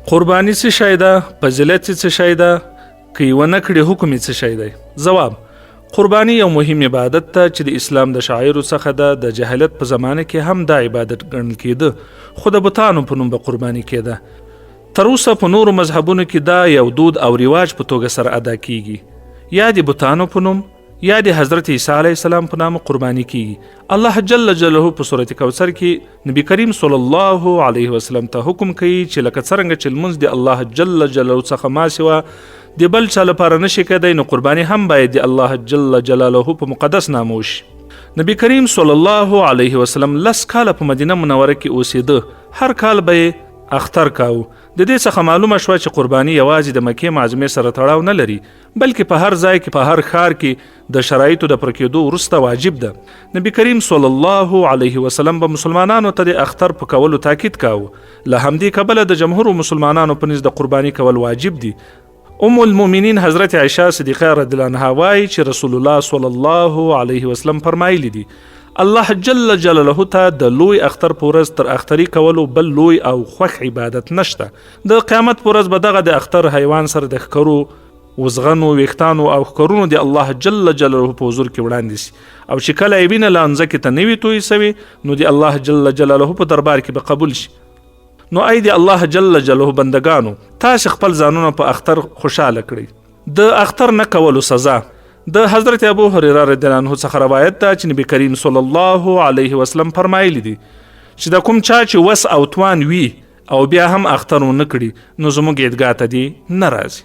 قرباني څه شی ده؟ فضیلت څه شی ده؟ که یې ونه کړي حکم یې څه شی دی؟ ځواب: قرباني یو مهم عبادت ته چې د اسلام د شعایرو څخه ده. د جاهلیت په زمانه کې هم دا عبادت ګڼل کېده، خو د بتانو په نوم به قرباني کېده. تر اوسه په نورو مذهبونو کې دا یو دود او رواج په توګه سره ادا کیږي، یا د بتانو په نوم یا د حضرت عیسی علیه السلام په نامه قرباني کیږي. الله جل جلاله په سورت کوثر کې نبی کریم صلی الله علیه وسلم ته حکم کوي چې لکه څرنګه چې لمونځ د الله جل جلاله څخه ما سوا د بل چا لپاره نشي کېدی، نو قرباني هم باید د الله جل جلاله په مقدس نامه وشي. نبی کریم صلی الله علیه وسلم 10 کاله په مدینه منوره کې اوسېده. هر کال به اختر کاو. د دې څخه معلومه شوه چې قرباني یوازې د مکې معظمې سره تړاو نه لري، بلکې په هر ځای کې په هر ښار کې د شرایطو د پوره کېدو وروسته واجب ده. نبی کریم صلی الله علیه وسلم به مسلمانانو ته د اختر په کولو تاکید کاوه. له همدې کبله د جمهور مسلمانانو په نزد د قرباني کول واجب دي. ام المؤمنین حضرت عایشه صدیقه رضی الله عنها وایي چې رسول الله صلی الله علیه وسلم فرمایلی دي: الله جل جلاله ته د لوی اختر په ورځ تر اختري کولو بل لوی او خوښ عبادت نشته. د قیامت په ورځ به دغه د اختر حیوان سره د ښکرو، وزغنو، ویښتانو او ښکرونو د الله جل جلاله په حضور کې وړاندې سي، او چې کله یې وینه له مځکې ته نه وي توی سوي، نو د الله جل جلاله په دربار کې به قبول شي. نو ای د الله جل جلاله بندگانو، تاسو خپل ځانونه په اختر خوشاله کړئ. د اختر نه کولو سزا. د حضرت ابو هريره رضی الله عنه څخه روایت ده چې نبی کریم صلی الله علیه وسلم فرمایلی دي چې د کوم چا چې وس او توان وي او بیا هم اختر ونه کړي، نو زموږ عیدګاه ته دې نه راځي.